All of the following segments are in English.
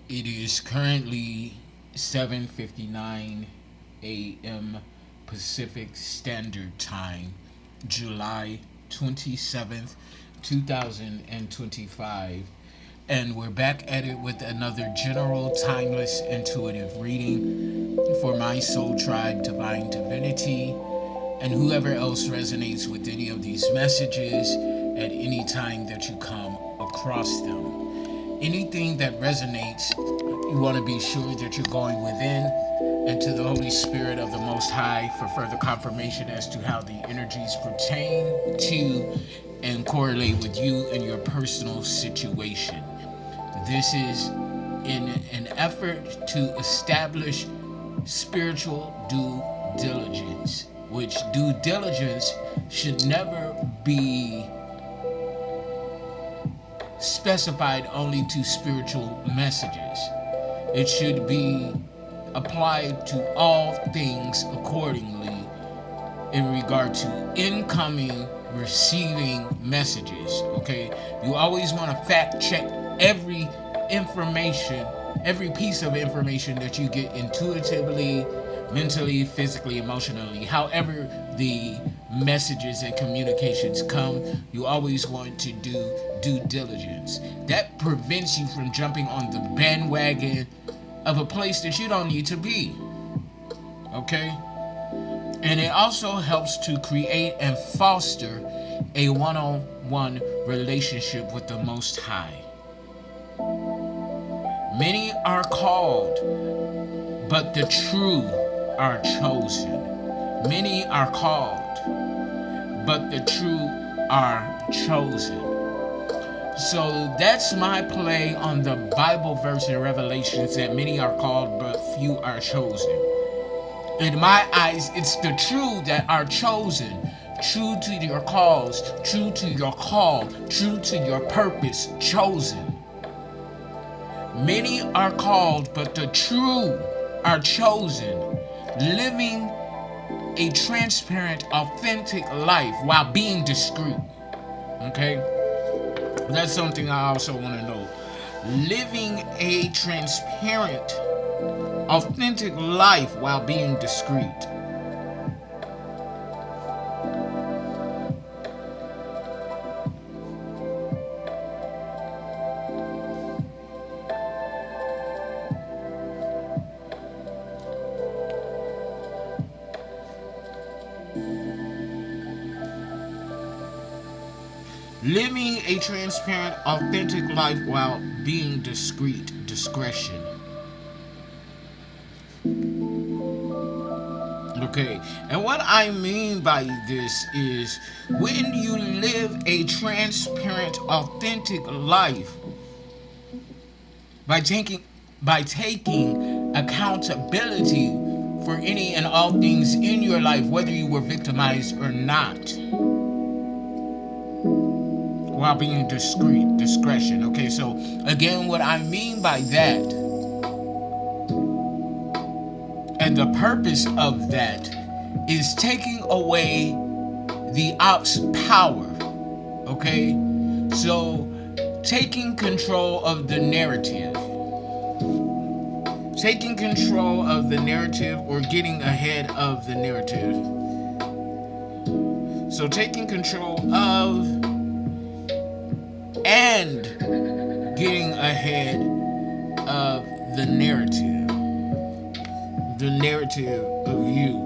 It is currently 7:59 a.m. Pacific Standard Time, July 27th, 2025. And we're back at it with another general, timeless, intuitive reading for my soul tribe, Divine Divinity, and whoever else resonates with any of these messages at any time that you come across them. Anything that resonates, you want to be sure that you're going within and to the Holy Spirit of the Most High for further confirmation as to how the energies pertain to and correlate with you and your personal situation. This is in an effort to establish spiritual due diligence, which due diligence should never be specified only to spiritual messages. It should be applied to all things accordingly in regard to incoming, receiving messages. Okay, you always want to fact check every information, every piece of information that you get intuitively, mentally, physically, emotionally, however the messages and communications come. You always want to do due diligence. That prevents you from jumping on the bandwagon of a place that you don't need to be. Okay? And it also helps to create and foster a one-on-one relationship with the Most High. Many are called, but the true are chosen. Many are called, but the true are chosen. So that's my play on the Bible verse in Revelations that many are called, but few are chosen. In my eyes, it's the true that are chosen. True to your cause, true to your call, true to your purpose, chosen. Many are called, but the true are chosen. Living a transparent, authentic life while being discreet. Okay? That's something I also want to know. Living a transparent, authentic life while being discreet. Living a transparent, authentic life while being discreet. Discretion. Okay, and what I mean by this is when you live a transparent, authentic life by taking accountability for any and all things in your life, whether you were victimized or not, while being discreet, discretion. Okay, so again, what I mean by that, and the purpose of that, is taking away the ops power. Okay, so taking control of the narrative. Taking control of the narrative or getting ahead of the narrative. So taking control of and getting ahead of the narrative of you.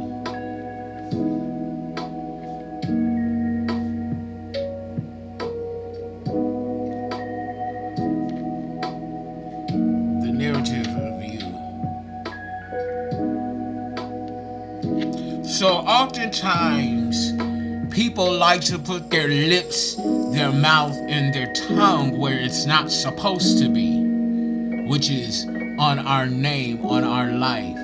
So oftentimes people like to put their lips, their mouth, and their tongue where it's not supposed to be, which is on our name, on our life,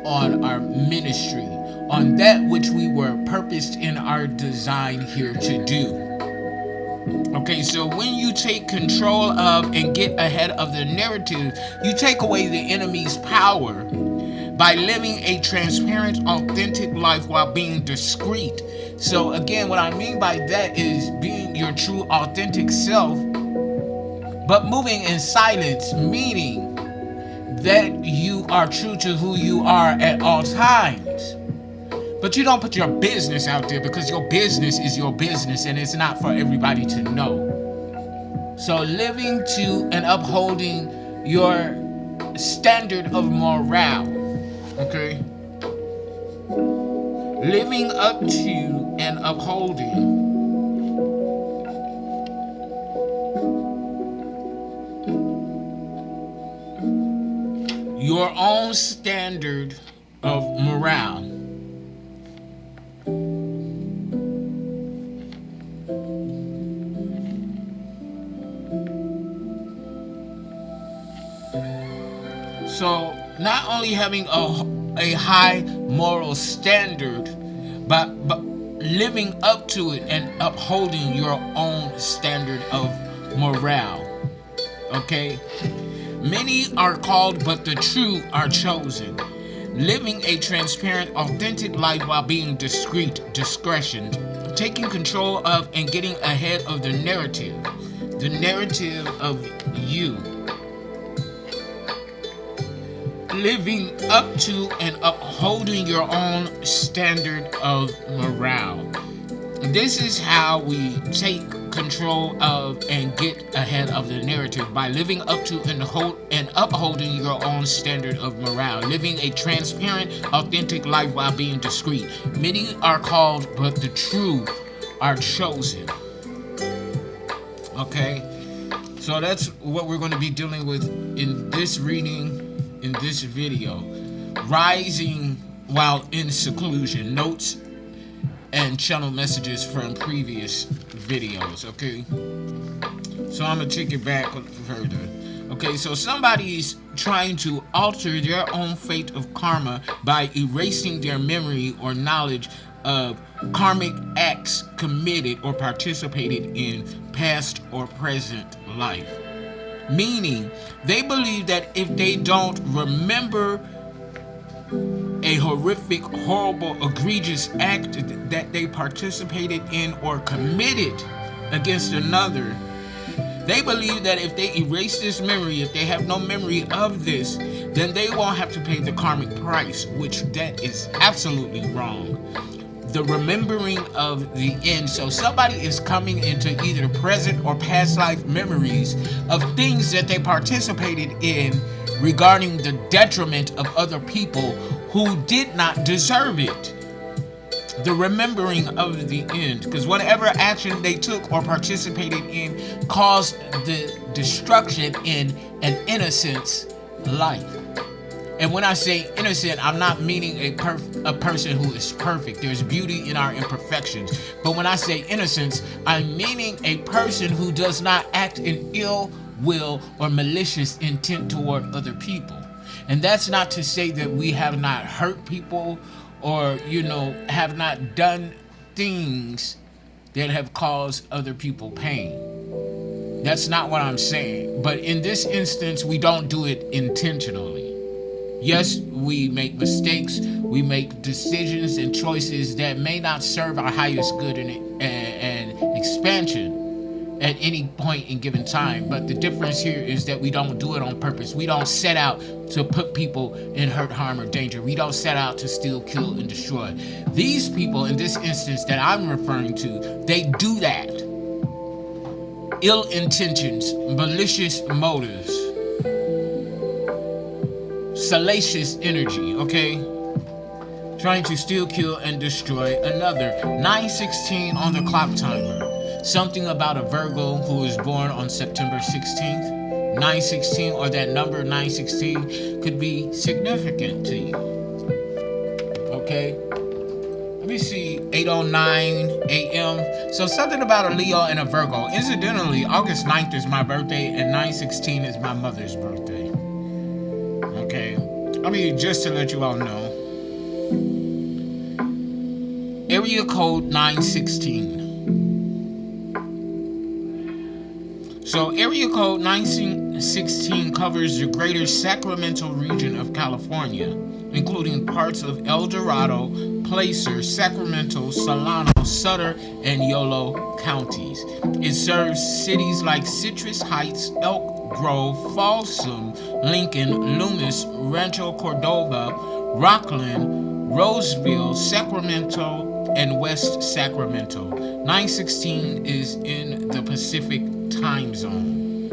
on our ministry, on that which we were purposed in our design here to do. Okay, so when you take control of and get ahead of the narrative, you take away the enemy's power by living a transparent, authentic life while being discreet. So again, what I mean by that is being your true, authentic self, but moving in silence, meaning that you are true to who you are at all times. But you don't put your business out there, because your business is your business and it's not for everybody to know. So living to and upholding your standard of morale, okay? Living up to and upholding your own standard of morale. So not only having a high moral standard, but living up to it and upholding your own standard of morale. Okay? Many are called, but the true are chosen. Living a transparent, authentic life while being discreet, discretion, taking control of and getting ahead of the narrative of you. Living up to and upholding your own standard of morale. This is how we take control of and get ahead of the narrative, by living up to and upholding your own standard of morale. Living a transparent, authentic life while being discreet. Many are called, but the true are chosen. Okay? So that's what we're going to be dealing with in this reading, in this video. Rising while in seclusion. Notes and channel messages from previous videos. Okay, so I'm gonna take it back further. Okay, so somebody's trying to alter their own fate of karma by erasing their memory or knowledge of karmic acts committed or participated in past or present life. Meaning, they believe that if they don't remember a horrific, horrible, egregious act that they participated in or committed against another, they believe that if they erase this memory, if they have no memory of this, then they won't have to pay the karmic price, which that is absolutely wrong. The remembering of the end. So somebody is coming into either present or past life memories of things that they participated in regarding the detriment of other people who did not deserve it. The remembering of the end, because whatever action they took or participated in caused the destruction in an innocent's life. And when I say innocent, I'm not meaning a person who is perfect. There's beauty in our imperfections. But when I say innocence, I'm meaning a person who does not act in ill will or malicious intent toward other people. And that's not to say that we have not hurt people or, have not done things that have caused other people pain. That's not what I'm saying. But in this instance, we don't do it intentionally. Yes, we make mistakes, we make decisions and choices that may not serve our highest good and expansion at any point in given time. But the difference here is that we don't do it on purpose. We don't set out to put people in hurt, harm, or danger. We don't set out to steal, kill, and destroy. These people, in this instance that I'm referring to, they do that. Ill intentions, malicious motives, salacious energy, okay? Trying to steal, kill, and destroy another. 9:16 on the clock timer. Something about a Virgo who is born on September 16th. 9:16, or that number 9:16 could be significant to you. Okay? 8:09 a.m. So something about a Leo and a Virgo. Incidentally, August 9th is my birthday and 9/16 is my mother's birthday. Okay. I mean, just to let you all know. Area code 916. So area code 916 covers the greater Sacramento region of California, including parts of El Dorado, Placer, Sacramento, Solano, Sutter, and Yolo counties. It serves cities like Citrus Heights, Elk Grove, Folsom, Lincoln, Loomis, Rancho Cordova, Rockland, Roseville, Sacramento, and West Sacramento. 916 is in the Pacific time zone,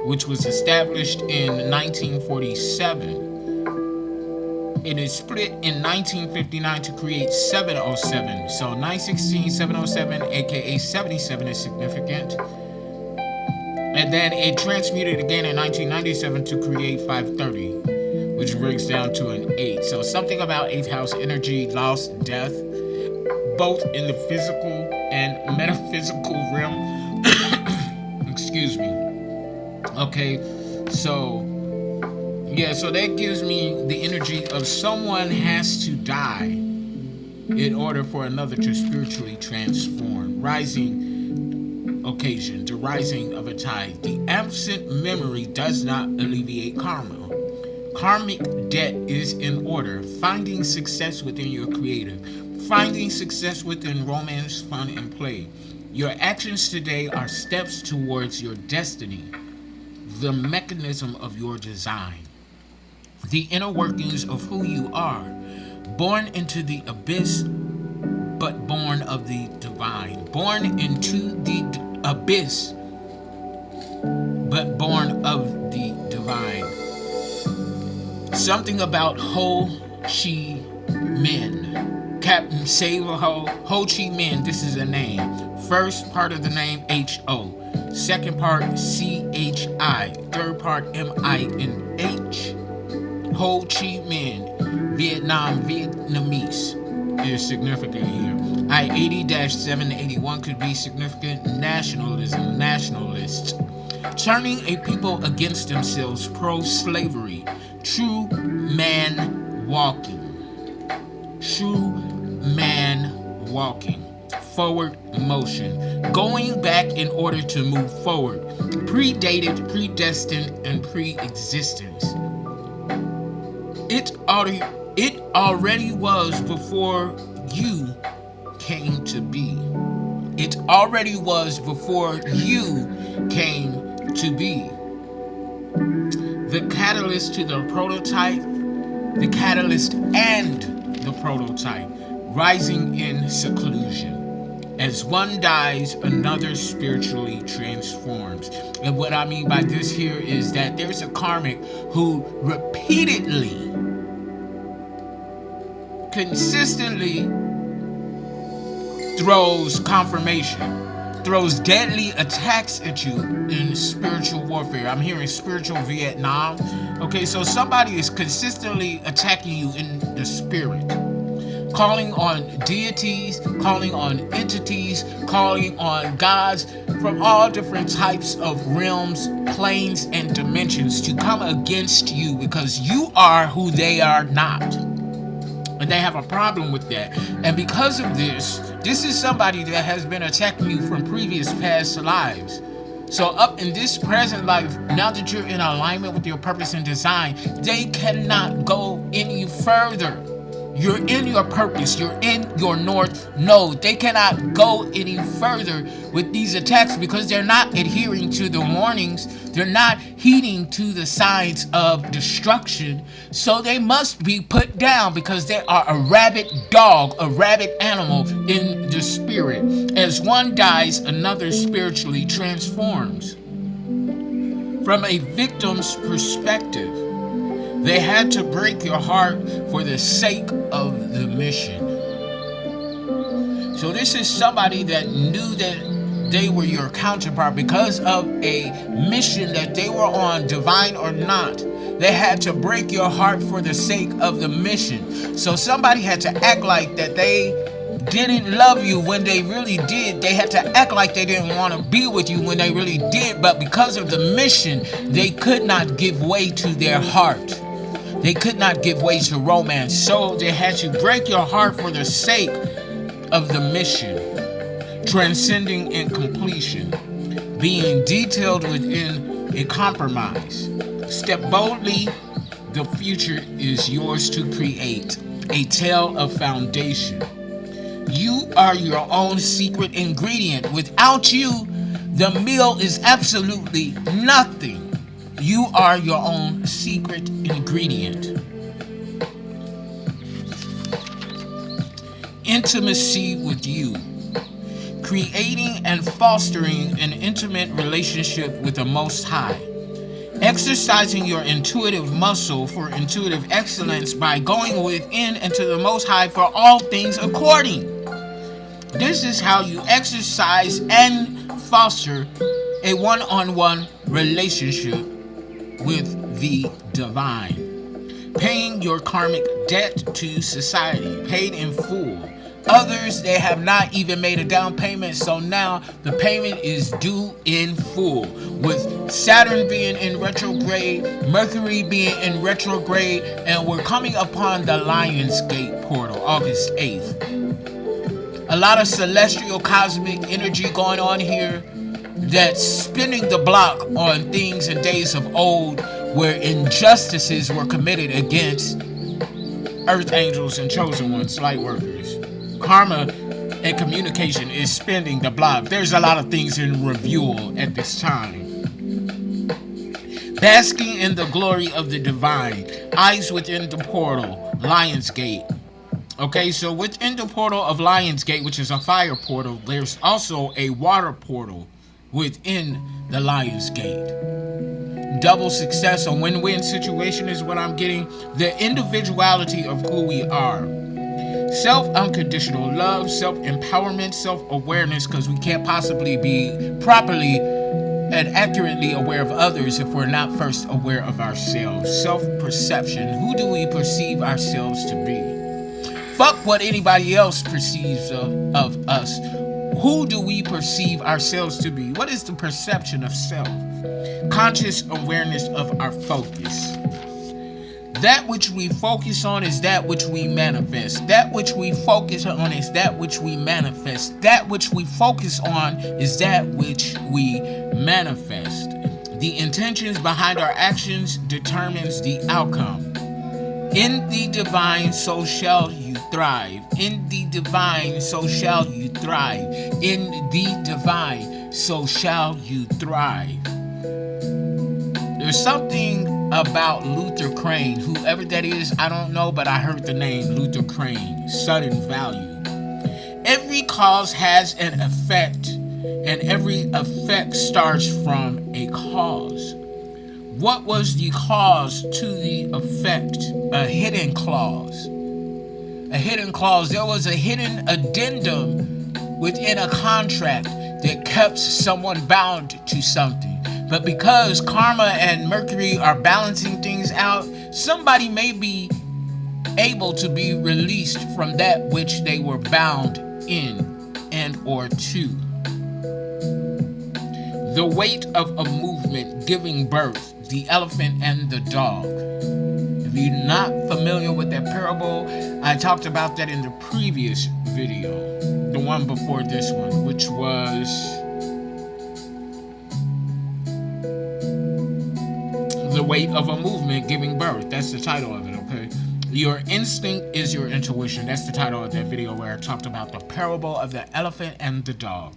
which was established in 1947. It is split in 1959 to create 707. So 916, 707, aka 77 is significant. And then it transmuted again in 1997 to create 530, which breaks down to an 8. So something about 8th house energy, loss, death, both in the physical and metaphysical realm. Excuse me. Okay, so yeah, so that gives me the energy of someone has to die in order for another to spiritually transform. Rising occasion, the rising of a tide. The absent memory does not alleviate karma. Karmic debt is in order. Finding success within your creative. Finding success within romance, fun, and play. Your actions today are steps towards your destiny, the mechanism of your design, the inner workings of who you are, born into the abyss, but born of the divine, born into the abyss, but born of the divine. Something about Ho Chi Minh, Captain Save Ho Chi Minh. This is a name. First part of the name H-O. Second part C-H-I. Third part M-I-N-H. Ho Chi Minh. Vietnamese is significant here. I-80-781 could be significant. Nationalism, nationalists. Turning a people against themselves, pro-slavery. True man walking. True man walking. Forward motion. Going back in order to move forward. Predated, predestined, and pre-existence. It already was before you came to be. It already was before you came to be. The catalyst to the prototype, the catalyst and the prototype, rising in seclusion. As one dies, another spiritually transforms. And what I mean by this here is that there's a karmic who repeatedly, consistently throws confirmation, throws deadly attacks at you in spiritual warfare. I'm hearing spiritual Vietnam. Okay, so somebody is consistently attacking you in the spirit. Calling on deities, calling on entities, calling on gods from all different types of realms, planes, and dimensions to come against you because you are who they are not. And they have a problem with that. And because of this is somebody that has been attacking you from previous past lives. So up in this present life, now that you're in alignment with your purpose and design, they cannot go any further. You're in your purpose. You're in your north node. They cannot go any further with these attacks because they're not adhering to the warnings. They're not heeding to the signs of destruction. So they must be put down because they are a rabid dog, a rabid animal in the spirit. As one dies, another spiritually transforms. From a victim's perspective, they had to break your heart for the sake of the mission. So this is somebody that knew that they were your counterpart because of a mission that they were on, divine or not. They had to break your heart for the sake of the mission. So somebody had to act like that they didn't love you when they really did. They had to act like they didn't want to be with you when they really did. But because of the mission, they could not give way to their heart. They could not give way to romance. So they had to break your heart for the sake of the mission. Transcending in completion. Being detailed within a compromise. Step boldly. The future is yours to create. A tale of foundation. You are your own secret ingredient. Without you, the meal is absolutely nothing. You are your own secret ingredient. Intimacy with you. Creating and fostering an intimate relationship with the Most High. Exercising your intuitive muscle for intuitive excellence by going within and to the Most High for all things according. This is how you exercise and foster a one-on-one relationship with the divine. Paying your karmic debt to society, paid in full. Others, they have not even made a down payment, so now the payment is due in full. With Saturn being in retrograde, Mercury being in retrograde, and we're coming upon the Lionsgate portal, August 8th. A lot of celestial cosmic energy going on here that's spinning the block on things in days of old where injustices were committed against earth angels and chosen ones, light workers. Karma and communication is spinning the block. There's a lot of things in review at this time. Basking in the glory of the divine. Eyes within the portal, Lionsgate. Okay, so within the portal of Lionsgate, which is a fire portal, there's also a water portal within the Lionsgate. Double success, a win-win situation is what I'm getting. The individuality of who we are. Self-unconditional love, self-empowerment, self-awareness, because we can't possibly be properly and accurately aware of others if we're not first aware of ourselves. Self-perception. Who do we perceive ourselves to be? Fuck what anybody else perceives of us. Who do we perceive ourselves to be? What is the perception of self? Conscious awareness of our focus. That which we focus on is that which we manifest. That which we focus on is that which we manifest. That which we focus on is that which we manifest. The intentions behind our actions determines the outcome. In the divine, so shall you thrive. In the divine, so shall you thrive. In the divine, so shall you thrive. There's something about Luther Crane, whoever that is, I don't know, but I heard the name Luther Crane, sudden value. Every cause has an effect, and every effect starts from a cause. What was the cause to the effect? A hidden clause. A hidden clause. There was a hidden addendum within a contract that kept someone bound to something. But because karma and Mercury are balancing things out, somebody may be able to be released from that which they were bound in and or to. The weight of a movement giving birth, the elephant and the dog. If you're not familiar with that parable, I talked about that in the previous video, the one before this one, which was the weight of a movement giving birth. That's the title of it, okay? Your instinct is your intuition. That's the title of that video where I talked about the parable of the elephant and the dog.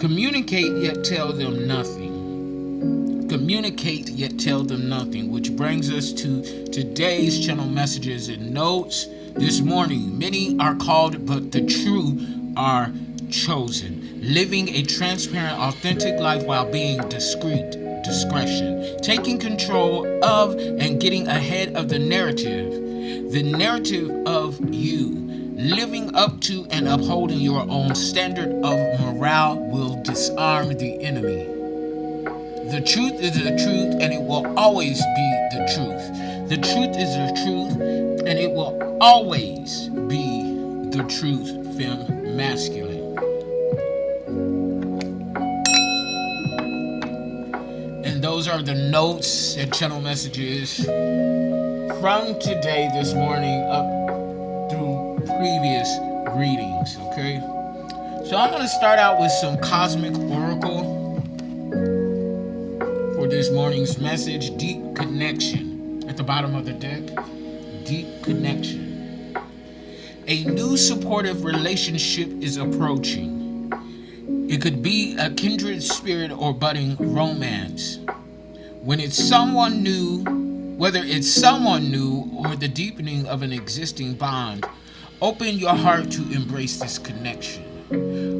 Communicate yet tell them nothing. Communicate yet tell them nothing, which brings us to today's channel messages and notes. This morning, many are called, but the true are chosen. Living a transparent, authentic life while being discreet. Discretion. Taking control of and getting ahead of the narrative of you. Living up to and upholding your own standard of morale will disarm the enemy. The truth is the truth, and it will always be the truth. The truth is the truth, and it will always be the truth fem masculine. And those are the notes and channel messages from today, this morning, up through previous readings, okay? So I'm going to start out with some cosmic oracle for this morning's message. Deep connection. At the bottom of the deck, deep connection. A new supportive relationship is approaching. It could be a kindred spirit or budding romance. Whether it's someone new or the deepening of an existing bond, open your heart to embrace this connection.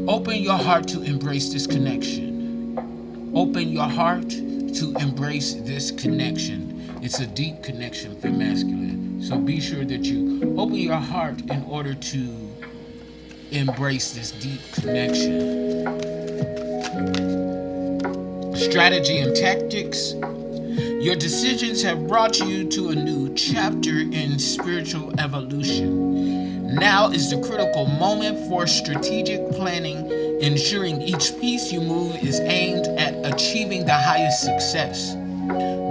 Open your heart to embrace this connection. Open your heart to embrace this connection. It's a deep connection for masculine. So be sure that you open your heart in order to embrace this deep connection. Strategy and tactics. Your decisions have brought you to a new chapter in spiritual evolution. Now is the critical moment for strategic planning, ensuring each piece you move is aimed at achieving the highest success.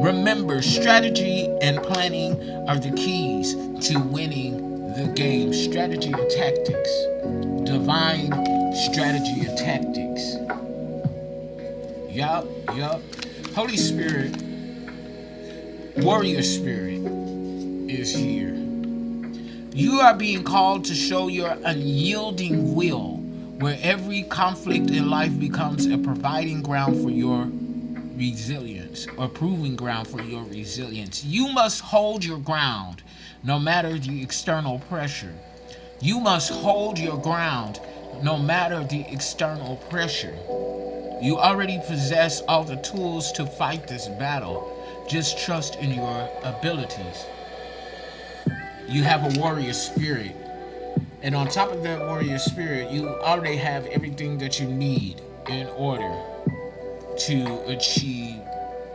Remember, strategy and planning are the keys to winning the game. Strategy and tactics. Divine strategy and tactics. Yup. Holy Spirit, warrior spirit is here. You are being called to show your unyielding will, where every conflict in life becomes a providing ground for your resilience, or proving ground for your resilience. You must hold your ground no matter the external pressure. You must hold your ground no matter the external pressure. You already possess all the tools to fight this battle. Just trust in your abilities. You have a warrior spirit. And on top of that warrior spirit, you already have everything that you need in order to achieve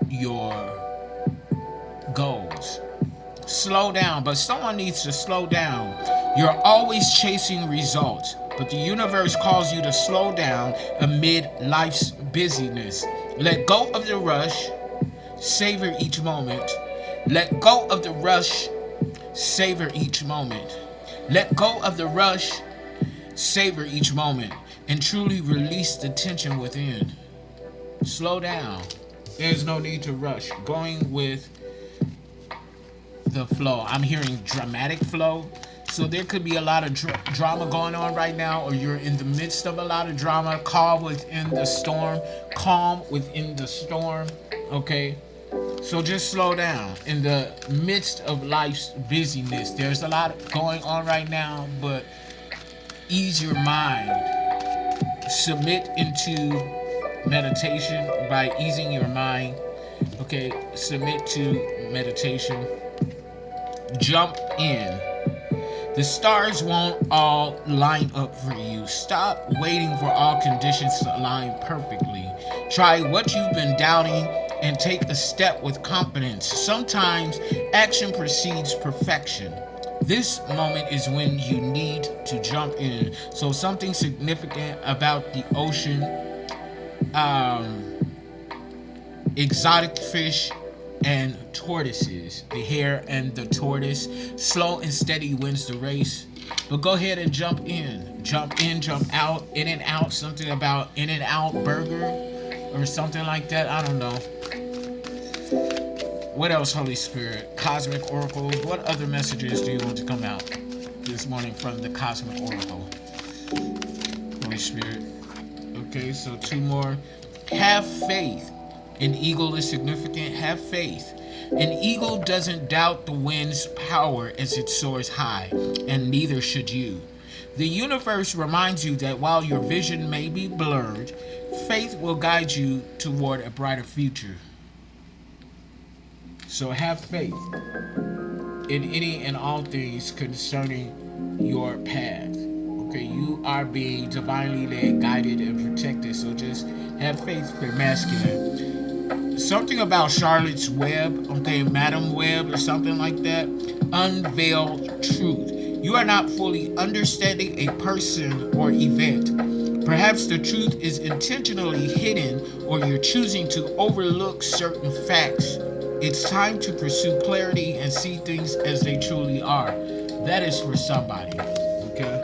your goals. Slow down, but someone needs to slow down. You're always chasing results, but the universe calls you to slow down amid life's busyness. Let go of the rush. Savor each moment. Let go of the rush. Savor each moment. Let go of the rush. Savor each moment. And truly release the tension within. Slow down. There's no need to rush. Going with the flow. I'm hearing dramatic flow. So there could be a lot of drama going on right now, or you're in the midst of a lot of drama. Calm within the storm. Calm within the storm. Okay? So just slow down. In the midst of life's busyness, there's a lot going on right now, but ease your mind. Submit into meditation by easing your mind. Okay, submit to meditation. Jump in. The stars won't all line up for you. Stop waiting for all conditions to align perfectly. Try what you've been doubting and take a step with confidence. Sometimes action precedes perfection. This moment is when you need to jump in. So something significant about the ocean, exotic fish and tortoises. The hare and the tortoise. Slow and steady wins the race. But go ahead and jump in. Jump in, jump out, in and out. Something about in and out burger or something like that. I don't know. What else, Holy Spirit? Cosmic Oracle. What other messages do you want to come out this morning from the Cosmic Oracle? Holy Spirit. Okay, so two more. Have faith. An eagle is significant. Have faith. An eagle doesn't doubt the wind's power as it soars high, and neither should you. The universe reminds you that while your vision may be blurred, faith will guide you toward a brighter future. So have faith in any and all things concerning your path. Okay, you are being divinely led, guided, and protected. So just have faith for masculine. Something about Charlotte's Web, okay, Madam Web or something like that. Unveil truth. You are not fully understanding a person or event. Perhaps the truth is intentionally hidden, or you're choosing to overlook certain facts. It's time to pursue clarity and see things as they truly are. That is for somebody. Okay?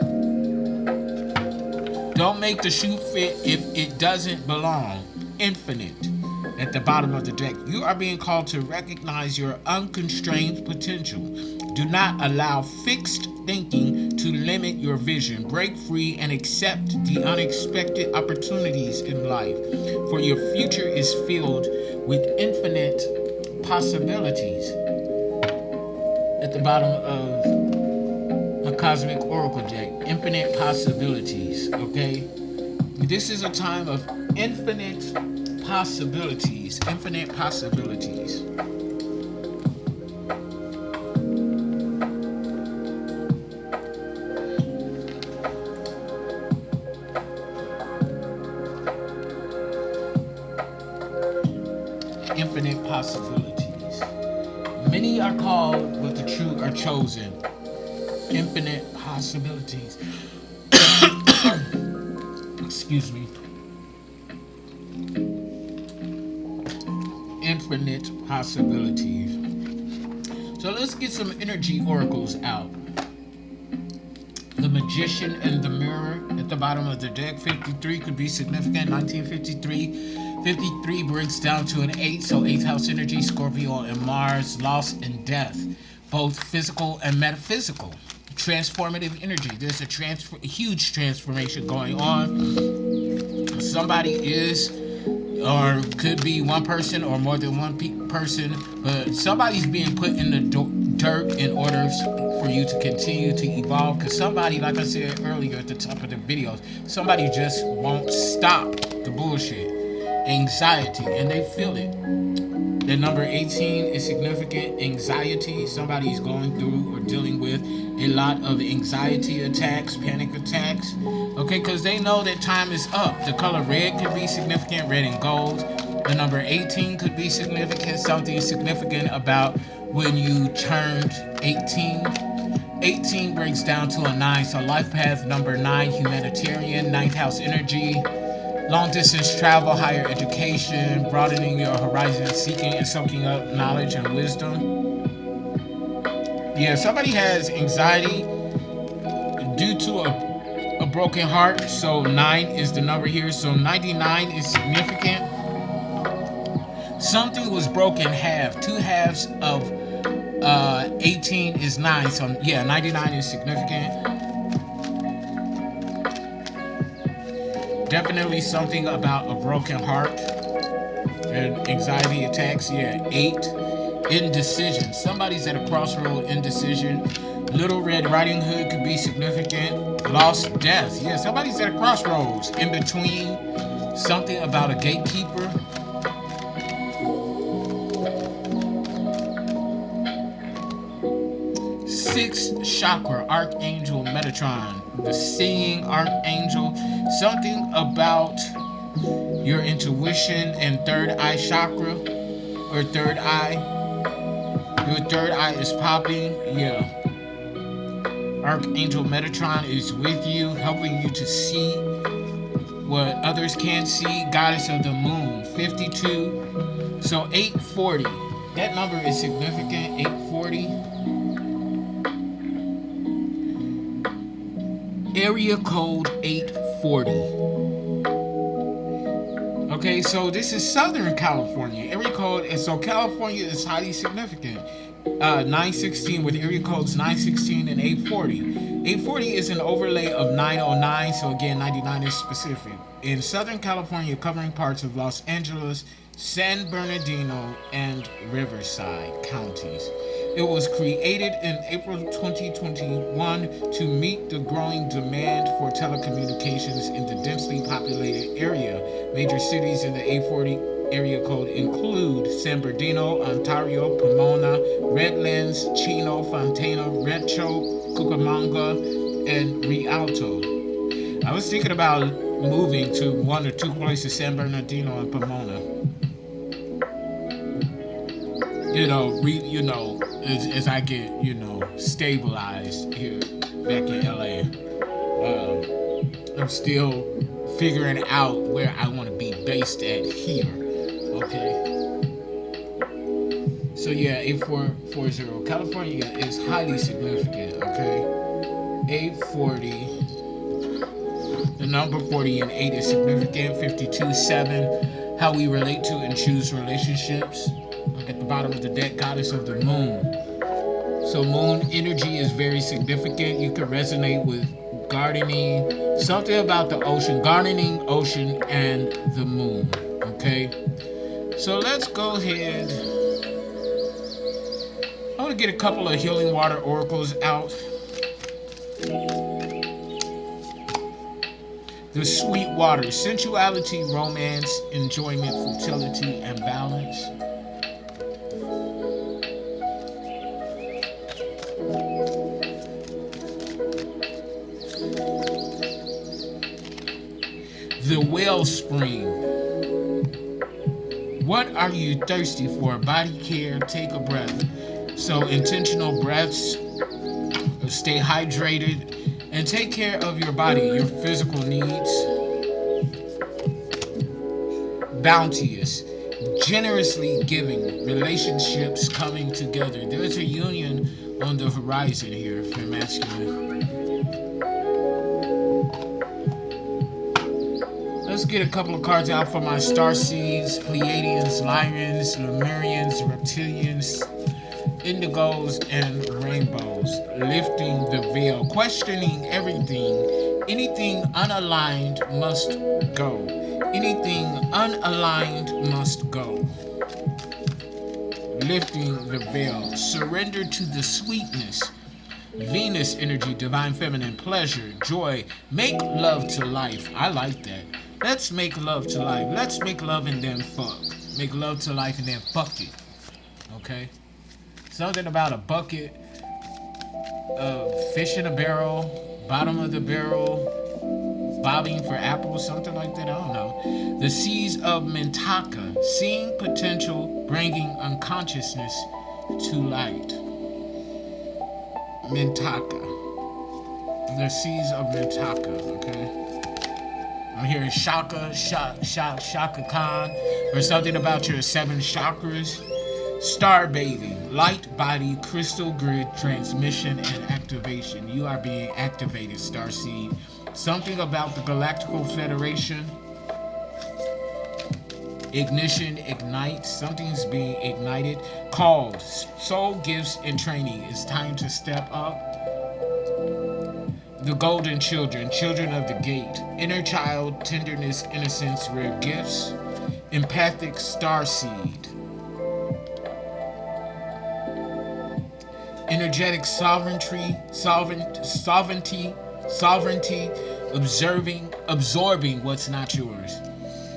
Don't make the shoe fit if it doesn't belong. Infinite. At the bottom of the deck, you are being called to recognize your unconstrained potential. Do not allow fixed thinking to limit your vision. Break free and accept the unexpected opportunities in life, for your future is filled with infinite possibilities. At the bottom of a cosmic oracle deck, infinite possibilities. Okay, this is a time of infinite possibilities. Infinite possibilities. Infinite possibilities. Many are called, but the true are chosen. Infinite possibilities. Excuse me. Infinite possibilities. So let's get some energy oracles out. The Magician and the Mirror at the bottom of the deck. 53 could be significant. 1953. 53 breaks down to an 8, so 8th house energy, Scorpio and Mars, loss and death, both physical and metaphysical. Transformative energy. There's a huge transformation going on. Somebody is, or could be one person or more than one person, but somebody's being put in the dirt in order for you to continue to evolve. Because somebody, like I said earlier at the top of the video, somebody just won't stop the bullshit. Anxiety, and they feel it. The number 18 is significant. Anxiety. Somebody's going through or dealing with a lot of anxiety attacks, panic attacks. Okay, because they know that time is up. The color red could be significant, red and gold. The number 18 could be significant. Something significant about when you turned 18. 18 breaks down to a 9. So life path number 9, humanitarian, 9th house energy. Long distance travel, higher education, broadening your horizons, seeking and soaking up knowledge and wisdom. Yeah, somebody has anxiety due to a broken heart. So 9 is the number here. So 99 is significant. Something was broken half. 2 halves of 18 is 9. So yeah, 99 is significant. Definitely something about a broken heart and anxiety attacks. Yeah, 8. Indecision. Somebody's at a crossroad. Indecision. Little Red Riding Hood could be significant. Lost, death. Yeah, somebody's at a crossroads. In between. Something about a gatekeeper. Sixth chakra, Archangel Metatron, the seeing archangel. Something about your intuition and third eye chakra, or third eye. Your third eye is popping. Yeah. Archangel Metatron is with you, helping you to see what others can't see. Goddess of the Moon, 52. So 840. That number is significant. 840. Area code 840. Okay, so this is Southern California. Area code, and so California is highly significant. 916 with area codes 916 and 840. 840 is an overlay of 909, so again, 99 is specific. In Southern California, covering parts of Los Angeles, San Bernardino, and Riverside counties. It was created in April 2021 to meet the growing demand for telecommunications in the densely populated area. Major cities in the 840 area code include San Bernardino, Ontario, Pomona, Redlands, Chino, Fontana, Rancho, Cucamonga, and Rialto. I was thinking about moving to one or two places, San Bernardino and Pomona. As I get, stabilized here. back in LA. I'm still figuring out where I want to be based at here. Okay. So yeah, 8440. California is highly significant. Okay. 840. The number 40 and 8 is significant. 52, 7. How we relate to and choose relationships. Look at the bottom of the deck, goddess of the moon. So moon energy is very significant. You can resonate with gardening, something about the ocean, gardening, ocean, and the moon. Okay. So let's go ahead. I want to get a couple of healing water oracles out. The sweet water, sensuality, romance, enjoyment, fertility, and balance. The wellspring. What are you thirsty for? Body care, take a breath. So intentional breaths, stay hydrated, and take care of your body, your physical needs. Bounteous, generously giving, relationships coming together. There's a union on the horizon here for masculine. Let's get a couple of cards out for my Starseeds, Pleiadians, Lyrians, Lemurians, Reptilians, Indigos, and Rainbows. Lifting the veil, questioning everything. Anything unaligned must go. Anything unaligned must go. Lifting the veil, surrender to the sweetness. Venus energy, divine feminine, pleasure, joy. Make love to life. I like that. Let's make love to life. Let's make love and then fuck. Make love to life and then fuck it. Okay? Something about a bucket of fish in a barrel, bottom of the barrel, bobbing for apples, something like that. I don't know. The seas of Mintaka, seeing potential, bringing unconsciousness to light. Mintaka. The seas of Mintaka, okay? I'm hearing Shaka Khan, or something about your 7 chakras. Star bathing, light body, crystal grid, transmission, and activation. You are being activated, Starseed. Something about the Galactical Federation. Ignition, ignite. Something's being ignited. Called, soul gifts and training. It's time to step up. The golden children, children of the gate. Inner child, tenderness, innocence, rare gifts. Empathic starseed. Energetic sovereignty, absorbing what's not yours.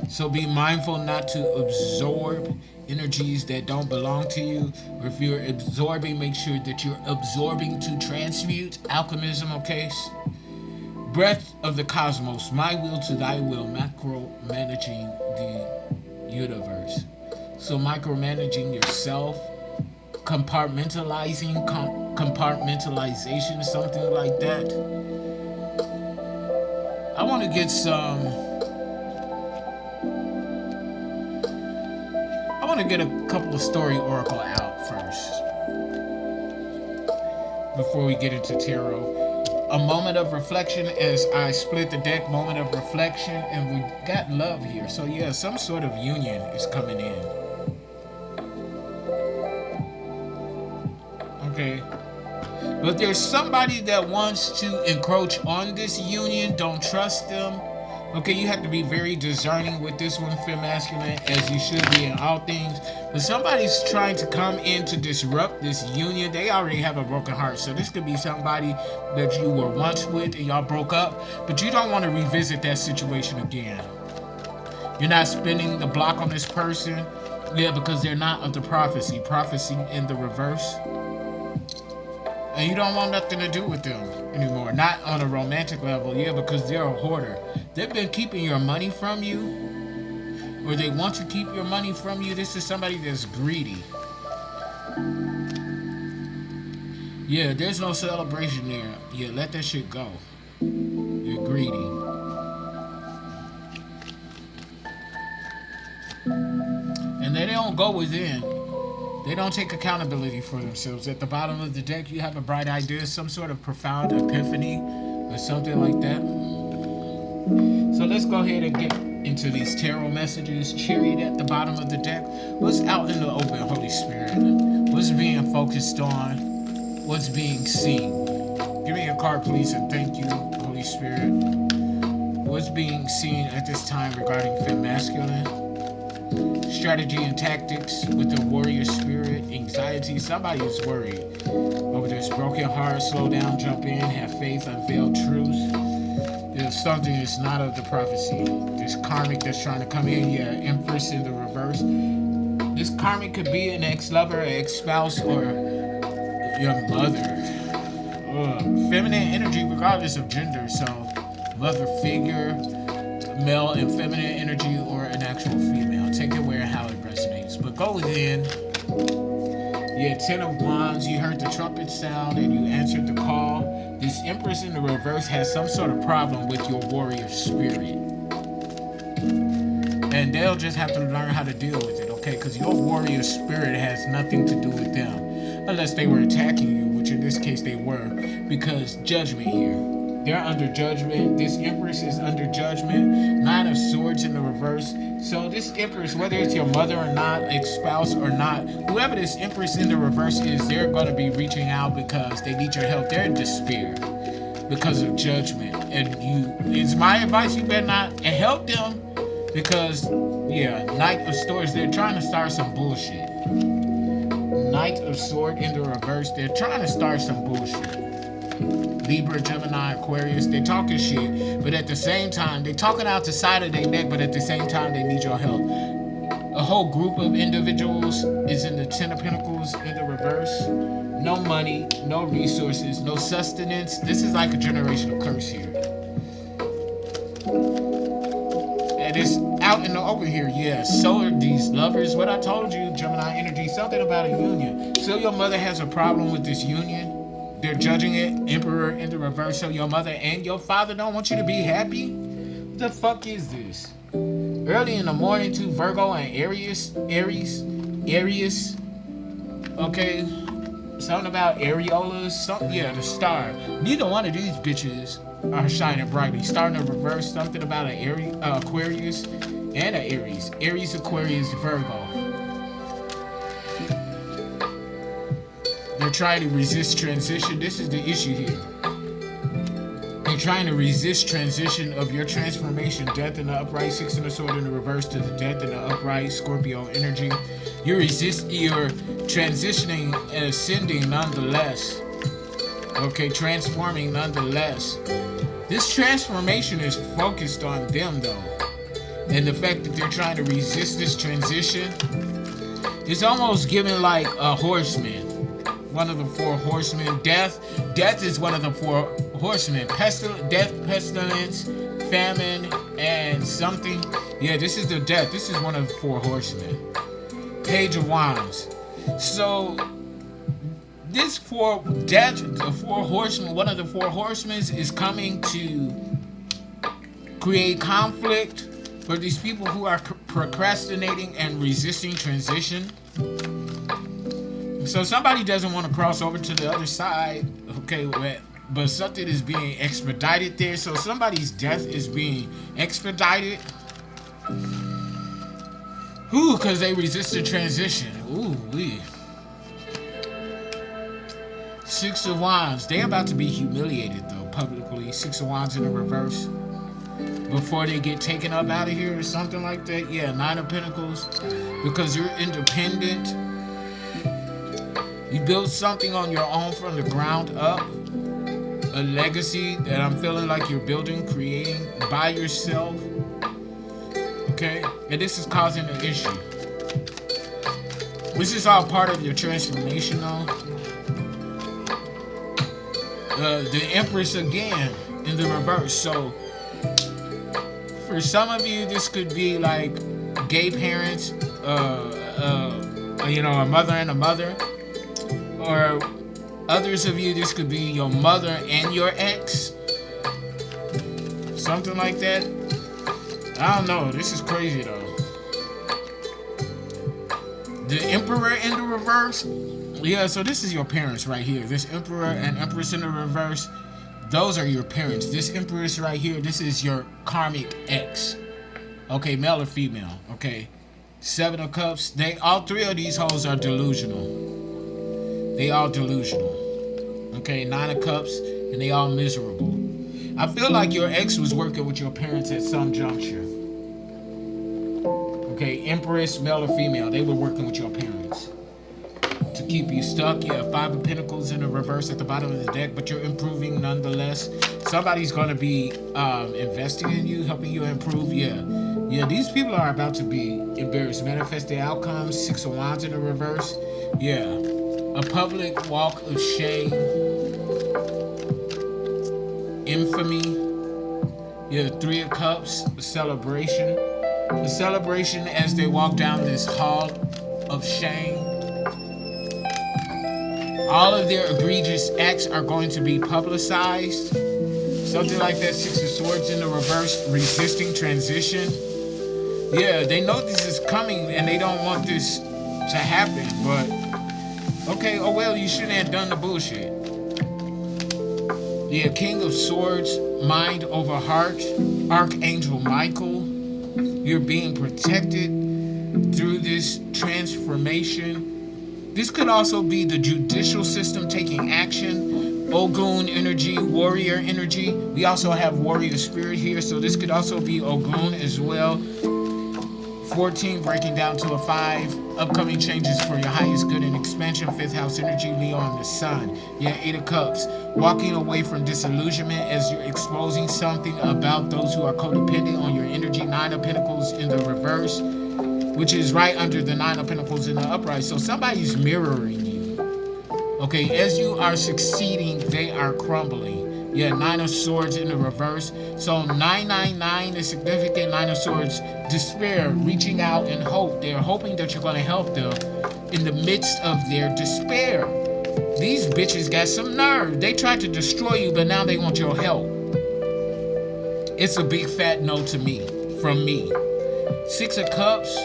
So be mindful not to absorb energies that don't belong to you. Or if you're absorbing, make sure that you're absorbing to transmute. Alchemism, okay? Breath of the cosmos, my will to thy will, macro-managing the universe. So micromanaging yourself, compartmentalization, something like that. I want to get a couple of story oracle out first before we get into tarot. A moment of reflection as I split the deck, moment of reflection, and we got love here. So yeah, some sort of union is coming in. Okay. But there's somebody that wants to encroach on this union. Don't trust them. Okay, you have to be very discerning with this one, Fem Masculine, as you should be in all things. But somebody's trying to come in to disrupt this union. They already have a broken heart. So this could be somebody that you were once with and y'all broke up. But you don't want to revisit that situation again. You're not spinning the block on this person. Yeah, because they're not of the prophecy. Prophecy in the reverse. And you don't want nothing to do with them anymore. Not on a romantic level, yeah, because they're a hoarder. They've been keeping your money from you, or they want to keep your money from you. This is somebody that's greedy. Yeah, there's no celebration there. Yeah, let that shit go. You're greedy. And they don't go within. They don't take accountability for themselves. At the bottom of the deck, you have a bright idea, some sort of profound epiphany, or something like that. So let's go ahead and get into these tarot messages. Chariot at the bottom of the deck. What's out in the open, Holy Spirit? What's being focused on? What's being seen? Give me a card, please, and thank you, Holy Spirit. What's being seen at this time regarding femme masculine? Strategy and tactics with the warrior spirit. Anxiety. Somebody is worried over this broken heart. Slow down, jump in, have faith, unveil truth. There's something that's not of the prophecy. This karmic that's trying to come in. Yeah, Empress in the reverse. This karmic could be an ex-lover, an ex-spouse, or your mother. Feminine energy regardless of gender. So mother figure, male and feminine energy, or an actual female. Take it where and how it resonates. But go within. Yeah, 10 of Wands. You heard the trumpet sound and you answered the call. This Empress in the reverse has some sort of problem with your warrior spirit. And they'll just have to learn how to deal with it, okay? Because your warrior spirit has nothing to do with them. Unless they were attacking you, which in this case they were. Because judgment here. They're under judgment. This Empress is under judgment. 9 of Swords in the reverse. So this Empress, whether it's your mother or not, ex-spouse or not, whoever this Empress in the reverse is, they're going to be reaching out because they need your help. They're in despair because of judgment. And it's my advice, you better not help them because, yeah, Knight of Swords, they're trying to start some bullshit. Knight of Sword in the reverse, they're trying to start some bullshit. Libra, Gemini, Aquarius, they talking shit, but at the same time, they talking out the side of their neck, but at the same time, they need your help. A whole group of individuals is in the 10 of Pentacles in the reverse. No money, no resources, no sustenance. This is like a generational curse here. And it's out in the open here, yeah. So are these lovers. What I told you, Gemini energy, something about a union. So your mother has a problem with this union. They're judging it. Emperor in the reverse. So your mother and your father don't want you to be happy? What the fuck is this? Early in the morning to Virgo and Aries. Okay. Something about areolas. Something, yeah, the star. Neither one of these bitches are shining brightly. Star in the reverse. Something about an Aquarius and an Aries. Aries, Aquarius, Virgo. They're trying to resist transition. This is the issue here. They're trying to resist transition of your transformation. Death in the upright, 6 in the sword in the reverse to the death in the upright, Scorpio energy. You're transitioning and ascending nonetheless. Okay, transforming nonetheless. This transformation is focused on them though. And the fact that they're trying to resist this transition is almost given like a horseman. One of the 4 horsemen. Death is one of the 4 horsemen. Death, pestilence, famine, and something. Yeah, this is the death. This is one of the 4 horsemen. Page of Wands. So this 4 death, the 4 horsemen, one of the 4 horsemen is coming to create conflict for these people who are procrastinating and resisting transition. So somebody doesn't want to cross over to the other side, okay, but something is being expedited there. So somebody's death is being expedited. Ooh, because they resisted transition. Ooh, wee. 6 of Wands. They're about to be humiliated, though, publicly. 6 of Wands in the reverse. Before they get taken up out of here or something like that. Yeah, 9 of Pentacles. Because you're independent. You build something on your own from the ground up. A legacy that I'm feeling like you're building, creating by yourself. Okay? And this is causing an issue. This is all part of your transformation though. The Empress again in the reverse. So for some of you, this could be like gay parents, a mother and a mother. Or Others of you, this could be your mother and your ex. Something like that. I don't know. This is crazy though. The Emperor in the reverse. Yeah, so this is your parents right here. This Emperor and Empress in the reverse. Those are your parents. This Empress right here, this is your karmic ex. Okay, male or female. Okay. 7 of Cups. All 3 of these hoes are delusional. They all delusional. Okay, 9 of Cups, and they all miserable. I feel like your ex was working with your parents at some juncture. Okay, Empress, male or female, they were working with your parents to keep you stuck. Yeah, 5 of Pentacles in the reverse at the bottom of the deck, but you're improving nonetheless. Somebody's going to be investing in you, helping you improve. Yeah, these people are about to be embarrassed. Manifest their outcomes. 6 of Wands in the reverse. Yeah, a public walk of shame, infamy. Yeah, 3 of Cups, a celebration. A celebration as they walk down this hall of shame. All of their egregious acts are going to be publicized. Something like that. 6 of Swords in the reverse, resisting transition. Yeah, they know this is coming and they don't want this to happen, but okay, oh well, you shouldn't have done the bullshit. Yeah, King of Swords, mind over heart, Archangel Michael. You're being protected through this transformation. This could also be the judicial system taking action. Ogun energy, warrior energy. We also have warrior spirit here, so this could also be Ogun as well. 14 breaking down to a 5. Upcoming changes for your highest good and expansion. 5th house energy, Leo and the Sun. Yeah, 8 of Cups. Walking away from disillusionment as you're exposing something about those who are codependent on your energy. 9 of Pentacles in the reverse, which is right under the 9 of Pentacles in the upright. So somebody's mirroring you. Okay, as you are succeeding, they are crumbling. Yeah, 9 of Swords in the reverse. So 999 is significant. 9 of Swords, despair, reaching out in hope. They're hoping that you're going to help them in the midst of their despair. These bitches got some nerve. They tried to destroy you, but now they want your help. It's a big fat no to me, from me. 6 of Cups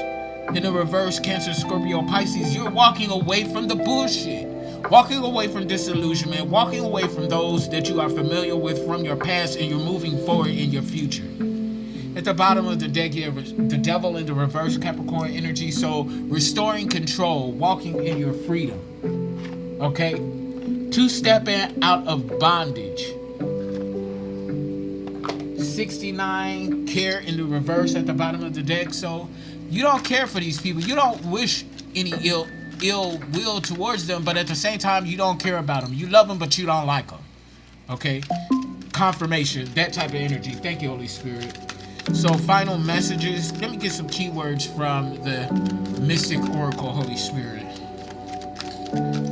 in the reverse, Cancer, Scorpio, Pisces. You're walking away from the bullshit. Walking away from disillusionment, walking away from those that you are familiar with from your past, and you're moving forward in your future. At the bottom of the deck here, the Devil in the reverse, Capricorn energy. So restoring control, walking in your freedom. Okay? 2-stepping out of bondage. 69, care in the reverse at the bottom of the deck. So you don't care for these people. You don't wish any ill will towards them, but at the same time, you don't care about them. You love them, but you don't like them. Okay? Confirmation, that type of energy. Thank you, Holy Spirit. So, final messages. Let me get some keywords from the Mystic Oracle, Holy Spirit.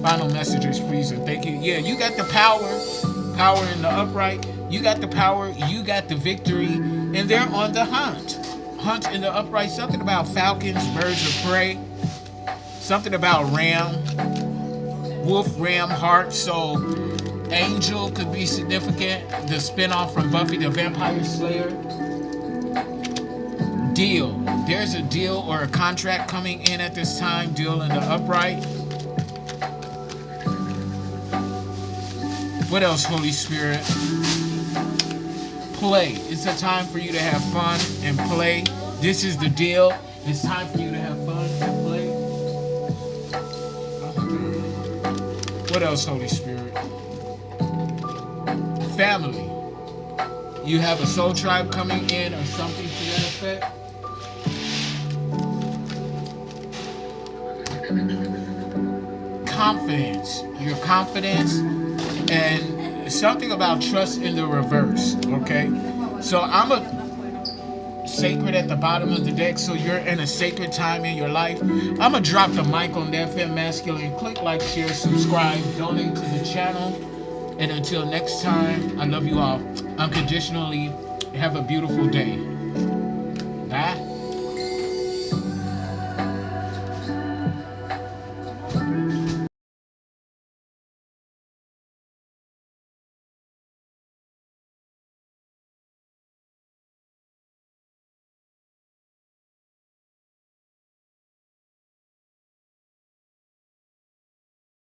Final messages, please, and thank you. Yeah, you got the power. Power in the upright. You got the power. You got the victory. And they're on the hunt. Hunt in the upright. Something about falcons, birds of prey. Something about ram, wolf, ram, heart. So angel could be significant. The spinoff from Buffy the Vampire Slayer. Deal. There's a deal or a contract coming in at this time. Deal in the upright. What else, Holy Spirit? Play. It's a time for you to have fun and play. This is the deal. It's time for you to have fun and play. What else, Holy Spirit? Family. You have a soul tribe coming in or something to that effect. Confidence. Your confidence and something about trust in the reverse. Okay? So I'm a sacred at the bottom of the deck, so you're in a sacred time in your life. I'm gonna drop the mic on that Fem Masculine. Click like, share, subscribe, donate to the channel, and until next time, I love you all unconditionally. Have a beautiful day.